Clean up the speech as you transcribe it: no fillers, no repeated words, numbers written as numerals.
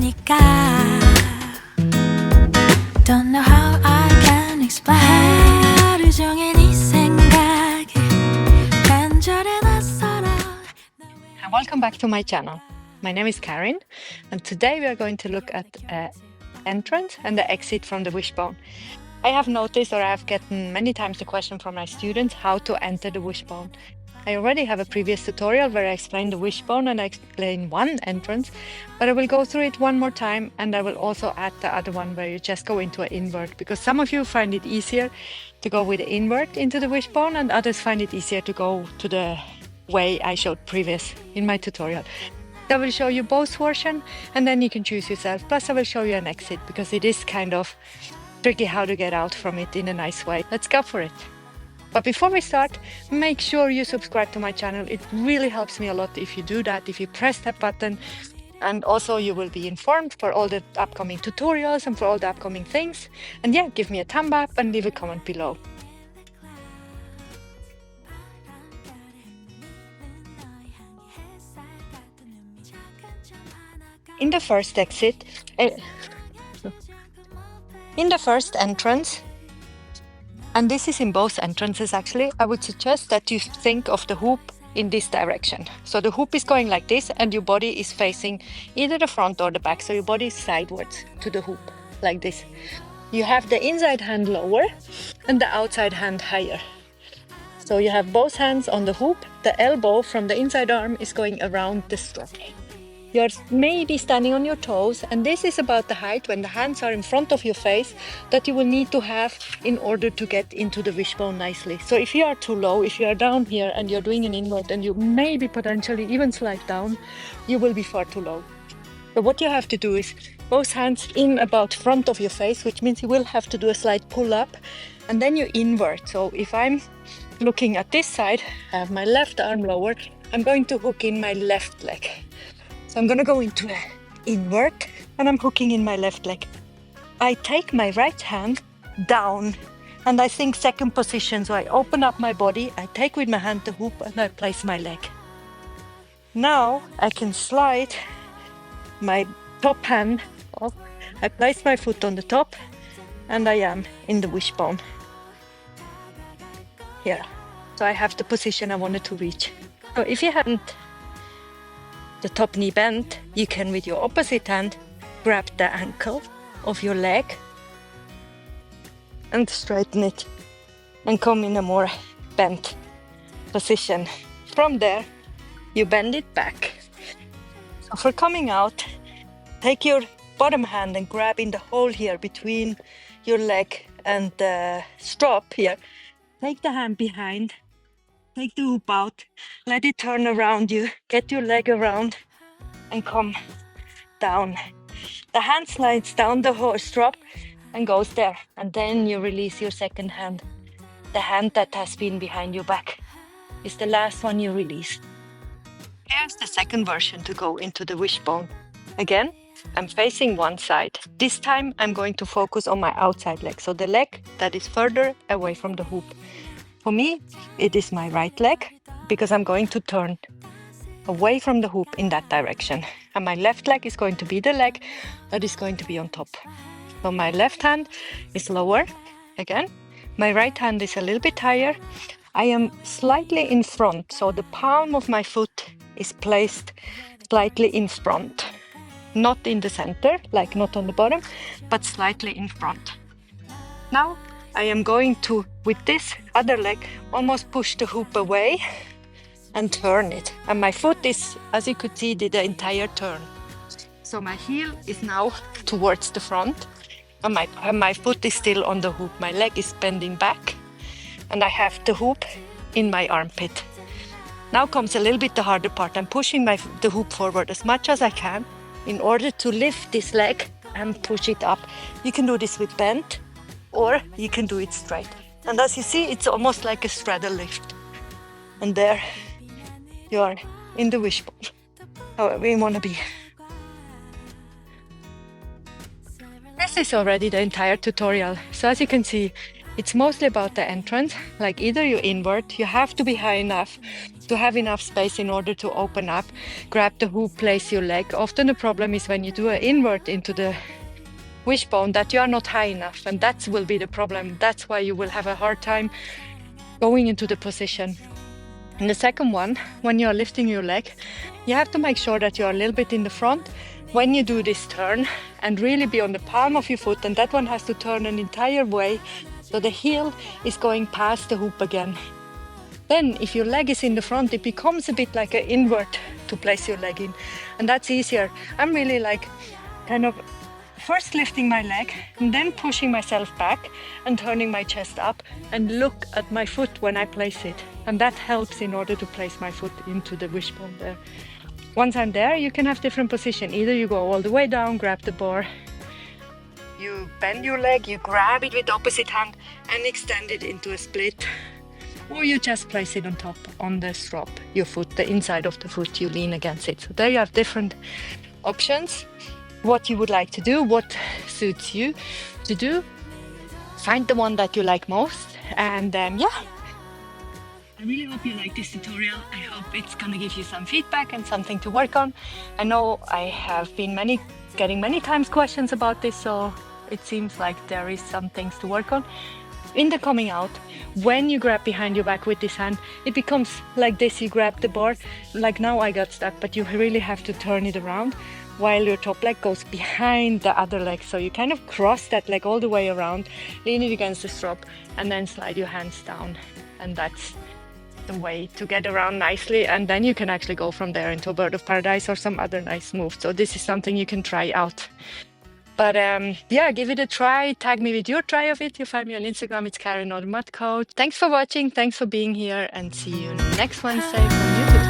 하니까 Don't know how I can explain 하루 종일 네 생각이 간절해 낯설어. Welcome back to my channel. My name is Karin, and today we are going to look at entrance and the exit from the wishbone. I have noticed, or I have gotten many times the question from my students how to enter the wishbone. I already have a previous tutorial where I explain the wishbone and I explain one entrance, but I will go through it one more time, and I will also add the other one where you just go into an invert, because some of you find it easier to go with the invert into the wishbone and others find it easier to go to the way I showed previous in my tutorial. I will show you both versions and then you can choose yourself. Plus I will show you an exit because it is kind of tricky how to get out from it in a nice way. Let's go for it. But before we start, make sure you subscribe to my channel. It really helps me a lot if you do that, if you press that button. And also you will be informed for all the upcoming tutorials and for all the upcoming things. And yeah, give me a thumb up and leave a comment below. In the first exit, in the first entrance, and this is in both entrances actually, I would suggest that you think of the hoop in this direction. So the hoop is going like this and your body is facing either the front or the back. So your body is sideways to the hoop, like this. You have the inside hand lower and the outside hand higher. So you have both hands on the hoop. The elbow from the inside arm is going around the strap. You're maybe standing on your toes, and this is about the height when the hands are in front of your face that you will need to have in order to get into the wishbone nicely. So if you are too low, if you are down here and you're doing an invert and you maybe potentially even slide down, you will be far too low. So what you have to do is both hands in about front of your face, which means you will have to do a slight pull up and then you invert. So if I'm looking at this side, I have my left arm lower, I'm going to hook in my left leg. So I'm going to go into an invert and I'm hooking in my left leg. I take my right hand down and I think second position. So I open up my body, I take with my hand the hoop and I place my leg. Now I can slide my top hand off. I place my foot on the top and I am in the wishbone. Here. So I have the position I wanted to reach. So if you hadn't the top knee bent, you can with your opposite hand grab the ankle of your leg and straighten it and come in a more bent position. From there, you bend it back. So for coming out, take your bottom hand and grab in the hole here between your leg and the strap here. Take the hand behind. Take the hoop out, let it turn around you, get your leg around and come down. The hand slides down the whole strap and goes there. And then you release your second hand. The hand that has been behind your back is the last one you release. Here's the second version to go into the wishbone. Again, I'm facing one side. This time I'm going to focus on my outside leg. So the leg that is further away from the hoop. For me, it is my right leg because I'm going to turn away from the hoop in that direction. And my left leg is going to be the leg that is going to be on top. So my left hand is lower again. My right hand is a little bit higher. I am slightly in front. So the palm of my foot is placed slightly in front. Not in the center, like not on the bottom, but slightly in front. Now, I am going to, with this other leg, almost push the hoop away and turn it. And my foot is, as you could see, did the entire turn. So my heel is now towards the front and my foot is still on the hoop. My leg is bending back and I have the hoop in my armpit. Now comes a little bit the harder part. I'm pushing the hoop forward as much as I can in order to lift this leg and push it up. You can do this with bend, or you can do it straight. And as you see, it's almost like a straddle lift. And there you are in the wishbone, however you want to be. This is already the entire tutorial. So as you can see, It's mostly about the entrance, like either you invert, you have to be high enough to have enough space in order to open up, grab the hoop, place your leg. Often the problem is when you do an invert into the wishbone that you are not high enough, and that will be the problem. That's why you will have a hard time going into the position. And the second one, when you're lifting your leg, you have to make sure that you're a little bit in the front when you do this turn and really be on the palm of your foot, and that one has to turn an entire way so the heel is going past the hoop again. Then if your leg is in the front, it becomes a bit like an invert to place your leg in, and that's easier. I'm really like kind of first lifting my leg and then pushing myself back and turning my chest up and look at my foot when I place it, and that helps in order to place my foot into the wishbone there. Once I'm there, you can have different position. Either you go all the way down, grab the bar, you bend your leg, you grab it with the opposite hand and extend it into a split, or you just place it on top on the strap, your foot, the inside of the foot, you lean against it. So there you have different options, what you would like to do, what suits you to do. Find the one that you like most, and yeah. I really hope you like this tutorial. I hope it's gonna give you some feedback and something to work on. I know I have been getting many times questions about this, so it seems like there is some things to work on. In the coming out, when you grab behind your back with this hand, it becomes like this. You grab the bar, like now I got stuck, but you really have to turn it around while your top leg goes behind the other leg. So you kind of cross that leg all the way around, lean it against the strap, and then slide your hands down. And that's the way to get around nicely, and then you can actually go from there into a bird of paradise or some other nice move. So this is something you can try out. But yeah, give it a try. Tag me with your try of it. You find me on Instagram. It's Karen or Mud Coach. Thanks for watching. Thanks for being here, and see you next Wednesday from YouTube.